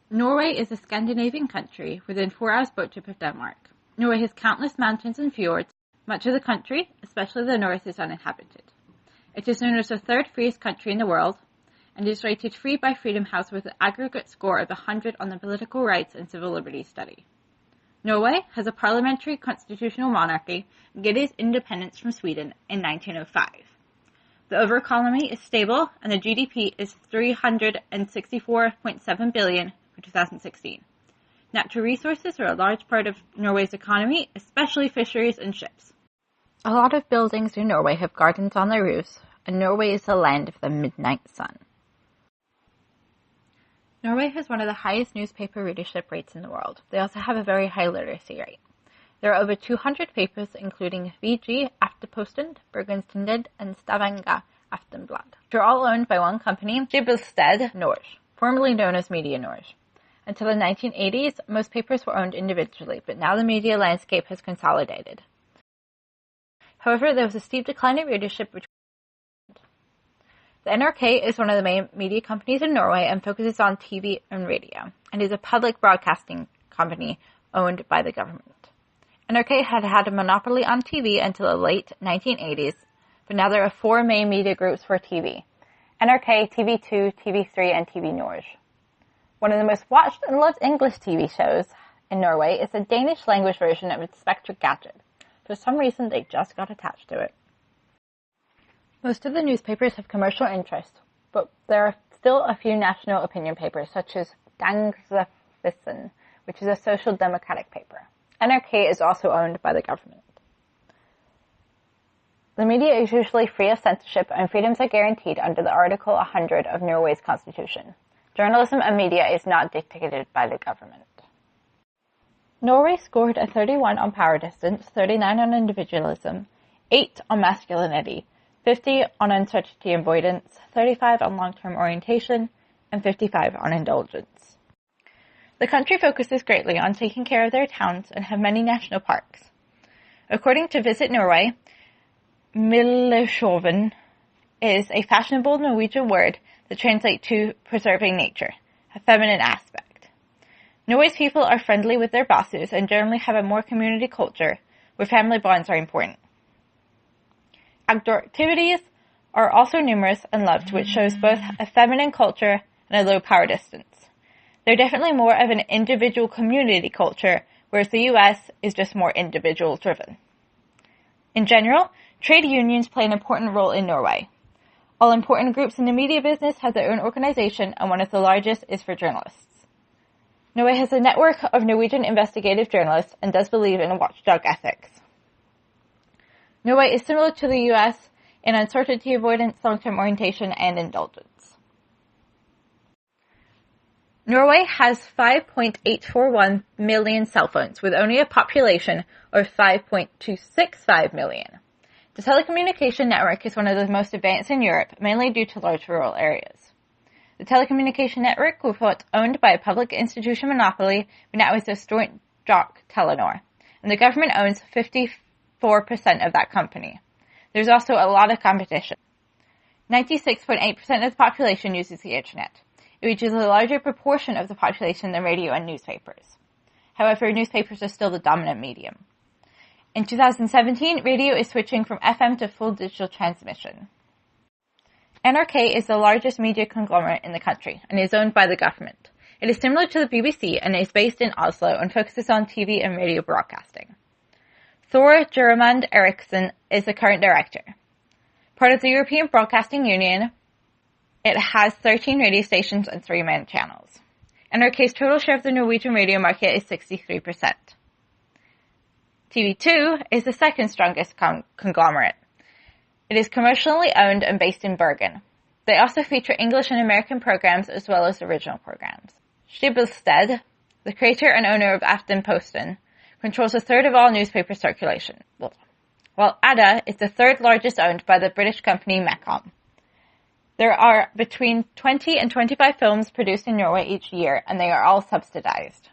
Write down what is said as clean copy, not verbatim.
Norway is a Scandinavian country within 4 hours boat trip of Denmark. Norway has countless mountains and fjords. Much of the country, especially the north, is uninhabited. It is known as the third freest country in the world, and is rated free by Freedom House with an aggregate score of 100 on the political rights and civil liberties study. Norway has a parliamentary constitutional monarchy and gained its independence from Sweden in 1905. The overall economy is stable, and the GDP is $364.7 billion for 2016. Natural resources are a large part of Norway's economy, especially fisheries and ships. A lot of buildings in Norway have gardens on their roofs, and Norway is the land of the midnight sun. Norway has one of the highest newspaper readership rates in the world. They also have a very high literacy rate. There are over 200 papers, including VG, Aftenposten, Bergens Tidende, and Stavanger Aftenblad, which are all owned by one company, Schibsted Norge, formerly known as Media Norge. Until the 1980s, most papers were owned individually, but now the media landscape has consolidated. However, there was a steep decline in readership. The NRK is one of the main media companies in Norway and focuses on TV and radio, and is a public broadcasting company owned by the government. NRK had a monopoly on TV until the late 1980s, but now there are 4 main media groups for TV: NRK, TV2, TV3, and TV Norge. One of the most watched and loved English TV shows in Norway is the Danish language version of Inspector Gadget. For some reason, they just got attached to it. Most of the newspapers have commercial interests, but there are still a few national opinion papers, such as Dagsavisen, which is a social democratic paper. NRK is also owned by the government. The media is usually free of censorship, and freedoms are guaranteed under the Article 100 of Norway's constitution. Journalism and media is not dictated by the government. Norway scored a 31 on power distance, 39 on individualism, 8 on masculinity, 50 on uncertainty avoidance, 35 on long-term orientation, and 55 on indulgence. The country focuses greatly on taking care of their towns and have many national parks. According to Visit Norway, Milleshoven is a fashionable Norwegian word that translates to preserving nature, a feminine aspect. Norway's people are friendly with their bosses and generally have a more community culture where family bonds are important. Outdoor activities are also numerous and loved, which shows both a feminine culture and a low power distance. They're definitely more of an individual community culture, whereas the US is just more individual driven. In general, trade unions play an important role in Norway. All important groups in the media business have their own organization, and one of the largest is for journalists. Norway has a network of Norwegian investigative journalists and does believe in watchdog ethics. Norway is similar to the US in uncertainty avoidance, long-term orientation, and indulgence. Norway has 5.841 million cell phones, with only a population of 5.265 million. The telecommunication network is one of the most advanced in Europe, mainly due to large rural areas. The telecommunication network was once owned by a public institution monopoly, but now is a joint stock Telenor, and the government owns 54% of that company. There's also a lot of competition. 96.8% of the population uses the internet. It reaches a larger proportion of the population than radio and newspapers. However, newspapers are still the dominant medium. In 2017, radio is switching from FM to full digital transmission. NRK is the largest media conglomerate in the country and is owned by the government. It is similar to the BBC and is based in Oslo and focuses on TV and radio broadcasting. Thor Juremund Eriksson is the current director. Part of the European Broadcasting Union, it has 13 radio stations and 3 main channels. NRK's total share of the Norwegian radio market is 63%. TV2 is the second strongest conglomerate. It is commercially owned and based in Bergen. They also feature English and American programs as well as original programs. Schibsted, the creator and owner of Aftenposten, controls a third of all newspaper circulation, while Ada is the third largest owned by the British company Mecom. There are between 20 and 25 films produced in Norway each year, and they are all subsidized.